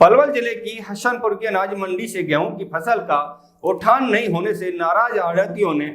पलवल जिले की हसनपुर की अनाज मंडी से गेहूं की फसल का उठान नहीं होने से नाराज आढ़तियों ने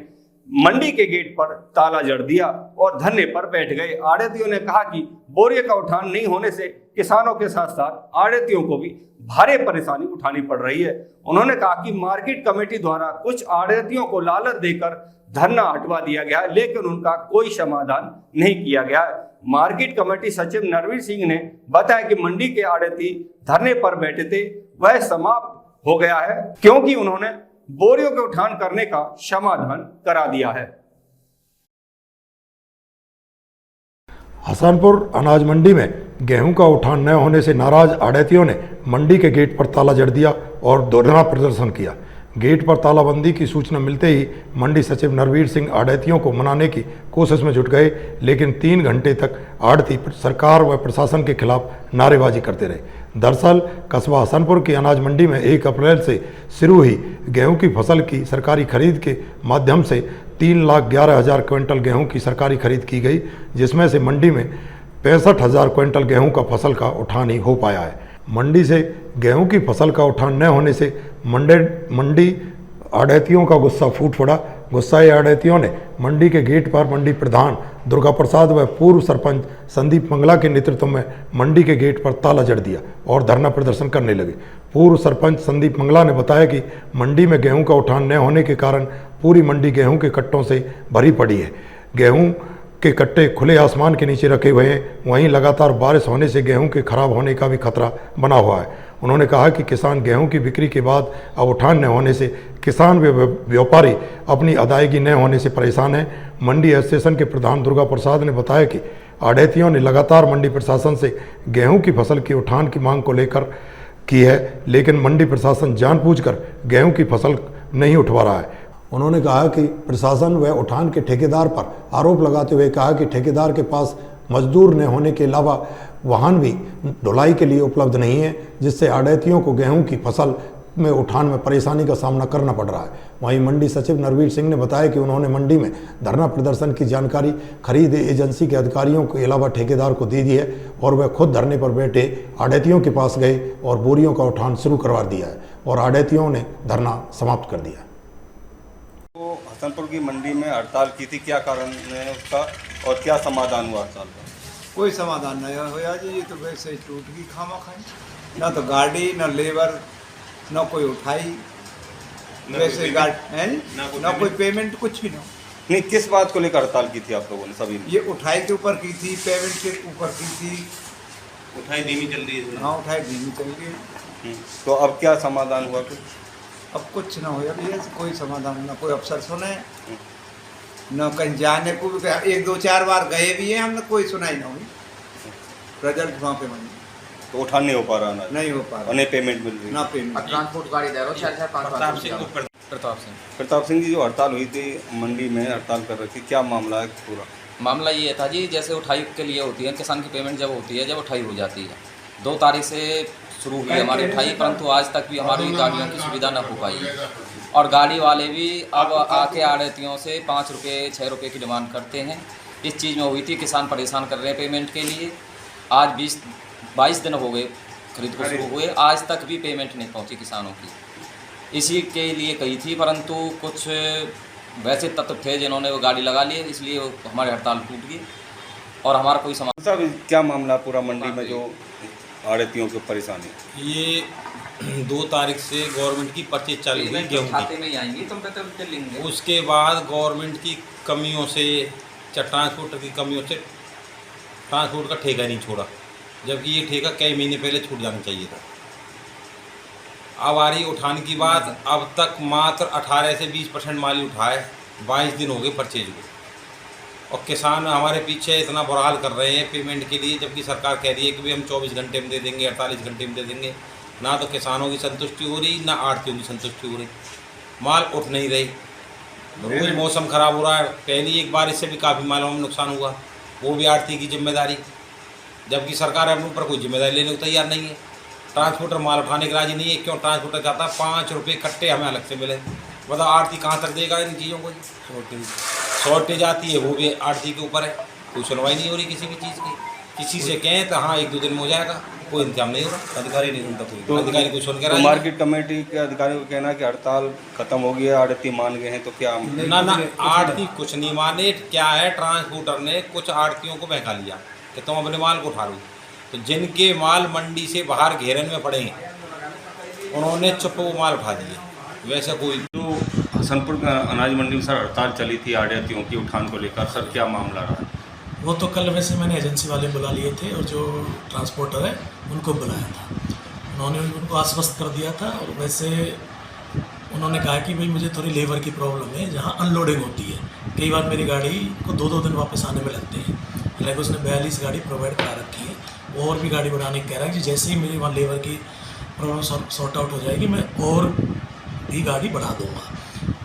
मंडी के गेट पर ताला जड़ दिया और धरने पर बैठ गए। आढ़तियों ने कहा कि बोरियों का उठान नहीं होने से किसानों के साथ साथ आढ़तियों को भी भारी परेशानी उठानी पड़ रही है। उन्होंने कहा कि मार्केट कमेटी द्वारा कुछ आढ़तियों को लालच देकर धरना हटवा दिया गया है, लेकिन उनका कोई समाधान नहीं किया गया है। मार्केट कमेटी सचिव नरवीर सिंह ने बताया कि मंडी के आढ़ती धरने पर बैठे थे, वह समाप्त हो गया है क्योंकि उन्होंने बोरियों के उठान करने का समाधान करा दिया है। हसनपुर अनाज मंडी में गेहूं का उठान न होने से नाराज आढ़तियों ने मंडी के गेट पर ताला जड़ दिया और धरना प्रदर्शन किया। गेट पर तालाबंदी की सूचना मिलते ही मंडी सचिव नरवीर सिंह आढ़तियों को मनाने की कोशिश में जुट गए, लेकिन 3 घंटे तक आढ़ती सरकार व प्रशासन के खिलाफ नारेबाजी करते रहे। दरअसल कस्बा हसनपुर की अनाज मंडी में 1 अप्रैल से शुरू हुई गेहूं की फसल की सरकारी खरीद के माध्यम से 3,11,000 क्विंटल गेहूं की सरकारी खरीद की गई, जिसमें से मंडी में 65,000 क्विंटल गेहूं का फसल का उठान ही हो पाया है। मंडी से गेहूं की फसल का उठान न होने से मंडी आढ़तियों का गुस्सा फूट पड़ा। गुस्साए आढ़तियों ने मंडी के गेट पर मंडी प्रधान दुर्गा प्रसाद व पूर्व सरपंच संदीप मंगला के नेतृत्व में मंडी के गेट पर ताला जड़ दिया और धरना प्रदर्शन करने लगे। पूर्व सरपंच संदीप मंगला ने बताया कि मंडी में गेहूं का उठान न होने के कारण पूरी मंडी गेहूं के कट्टों से भरी पड़ी है। गेहूं के कट्टे खुले आसमान के नीचे रखे हुए हैं, वहीं लगातार बारिश होने से गेहूं के खराब होने का भी खतरा बना हुआ है। उन्होंने कहा कि किसान गेहूं की बिक्री के बाद अब उठान न होने से किसान व व्यापारी अपनी अदायगी न होने से परेशान हैं। मंडी एसोसिएशन के प्रधान दुर्गा प्रसाद ने बताया कि आढ़तियों ने लगातार मंडी प्रशासन से गेहूं की फसल की उठान की मांग को लेकर की है, लेकिन मंडी प्रशासन जानबूझकर गेहूं की फसल नहीं उठवा रहा है। उन्होंने कहा कि प्रशासन व उठान के ठेकेदार पर आरोप लगाते हुए कहा कि ठेकेदार के पास मजदूर न होने के अलावा वाहन भी ढुलाई के लिए उपलब्ध नहीं है, जिससे आढ़तियों को गेहूं की फसल में उठान में परेशानी का सामना करना पड़ रहा है। वहीं मंडी सचिव नरवीर सिंह ने बताया कि उन्होंने मंडी में धरना प्रदर्शन की जानकारी खरीद एजेंसी के अधिकारियों के अलावा ठेकेदार को दे दी है और वह खुद धरने पर बैठे आढ़तियों के पास गए और बोरियों का उठान शुरू करवा दिया है और आढ़तियों ने धरना समाप्त कर दिया। तो हसनपुर की मंडी में हड़ताल की थी, क्या कारण है उसका और क्या समाधान हुआ हड़ताल का? कोई समाधान नहीं होया जी, ये तो वैसे ही टूट गई खामा खाई, ना तो गाड़ी ना लेबर ना कोई उठाई, वैसे गाड़ी ना कोई पेमेंट कुछ भी नहीं। किस बात को लेकर हड़ताल की थी आप लोगों ने सभी ने? ये उठाई के ऊपर की थी, पेमेंट के ऊपर की थी। उठाई धीमी चल रही है? हाँ, उठाई धीमी चल रही है। तो अब क्या समाधान हुआ? अब कुछ ना होया भैया, कोई समाधान ना कोई अफसर सुने, न कहीं जाने को भी 1-2-4 बार गए भी हैं हमने, कोई सुनाई ना हुई। रिजल्ट वहाँ पे बनी तो उठान नहीं हो पा रहा? नहीं हो पा रहा, नहीं पेमेंट मिल रही, ना पेमेंट। ट्रांसपोर्ट गाड़ी दे रहा हूँ। प्रताप सिंह जी, जो हड़ताल हुई थी मंडी में, हड़ताल कर रही थी, क्या मामला है पूरा? मामला ये था जी, जैसे उठाई के लिए होती है, किसान की पेमेंट जब होती है, जब उठाई हो जाती है, 2 तारीख से शुरू हुई हमारी उठाई, परंतु आज तक भी हमारी गाड़ियों की सुविधा न हो पाई है और गाड़ी वाले भी अब आके आढ़तियों से 5 रुपये 6 रुपये की डिमांड करते हैं। इस चीज़ में हुई थी, किसान परेशान कर रहे हैं पेमेंट के लिए। आज 20-22 दिन हो गए खरीद को शुरू हुए, आज तक भी पेमेंट नहीं पहुंची किसानों की। इसी के लिए कही थी, परंतु कुछ वैसे तत्व थे जिन्होंने वो गाड़ी लगा ली, इसलिए हमारी हड़ताल टूट गई और हमारा कोई समाधान। क्या मामला पूरा मंडी में जो आढ़तियों की परेशानी? ये 2 तारीख से गवर्नमेंट की परचेज चालू हुई गेहूँ खाते में ही आएंगी, तुम तो लेंगे। उसके बाद गवर्नमेंट की कमियों से, ट्रांसपोर्ट की कमियों से ट्रांसपोर्ट का ठेका नहीं छोड़ा, जबकि ये ठेका कई महीने पहले छूट जाना चाहिए था। अब आ रही उठाने की बात, अब तक मात्र 18 से 20% माल ही उठाए, 22 दिन हो गए परचेज को और किसान हमारे पीछे इतना बुरा हाल कर रहे हैं पेमेंट के लिए, जबकि सरकार कह रही है कि भाई हम 24 घंटे में दे देंगे, 48 घंटे में दे देंगे। ना तो किसानों की संतुष्टि हो रही, ना आढ़तियों की संतुष्टि हो रही, माल उठ नहीं रही। रोज मौसम ख़राब हो रहा है, पहली एक बारिश से भी काफ़ी मालों में नुकसान हुआ, वो भी आढ़ती की जिम्मेदारी, जबकि सरकार अपने ऊपर कोई जिम्मेदारी लेने को तैयार नहीं है। ट्रांसपोर्टर माल उठाने के राजी नहीं है, क्यों? ट्रांसपोर्टर चाहता है 5 रुपये कट्टे हमें अलग से मिले। बताओ आढ़ती कहाँ तक देगा इन चीज़ों को? शॉर्टेज आती है, वो भी आढ़ती के ऊपर है, कोई सुनवाई नहीं हो रही किसी भी चीज़ की। किसी से कहें तो हाँ 1-2 दिन में हो जाएगा, कोई इंतजाम नहीं होता, अधिकारी नहीं सुनता, तो कोई अधिकारी कुछ सुन के तो राजी मार्केट कमेटी के अधिकारियों का कहना है कि हड़ताल खत्म हो गई है, आड़ती मान गए हैं, तो क्या नहीं। ना आड़ती कुछ नहीं माने। क्या है, ट्रांसपोर्टर ने कुछ आड़तियों को बहका लिया कि तुम अपने माल को उठा लो, तो जिनके माल मंडी से बाहर घेरन में पड़े हैं उन्होंने चुप वो माल उठा दिए। वैसे कोई जो हसनपुर का अनाज मंडी में सर हड़ताल चली थी आड़तियों की उठान को लेकर, सर क्या मामला रहा? वो तो कल वैसे मैंने एजेंसी वाले बुला लिए थे और जो ट्रांसपोर्टर है उनको बुलाया था, उन्होंने उनको आश्वस्त कर दिया था। और वैसे उन्होंने कहा कि भाई मुझे थोड़ी लेबर की प्रॉब्लम है, जहाँ अनलोडिंग होती है कई बार मेरी गाड़ी को 2-2 दिन वापस आने में लगते हैं। हालांकि उसने 42 गाड़ी प्रोवाइड करा रखी है, और भी गाड़ी बढ़ाने कह रहा है कि जैसे ही मेरी वहाँ लेबर की प्रॉब्लम सॉर्ट आउट हो जाएगी मैं और भी गाड़ी बढ़ा दूँगा।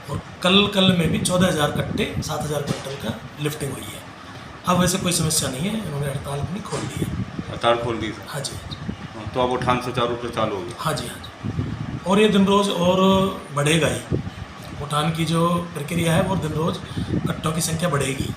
और कल में भी 14,000 कट्टे 7,000 क्विंटल का लिफ्टिंग हुई है। अब वैसे कोई समस्या नहीं है, इन्होंने हड़ताल अपनी खोल दी है। हड़ताल खोल दी सर? हाँ जी, हाँ जी, तो अब उठान सुचारू रूप से चालू होगी? हाँ जी, हाँ जी। और ये दिन रोज़ और बढ़ेगा ही, उठान की जो प्रक्रिया है वो दिन रोज़ कट्टों की संख्या बढ़ेगी।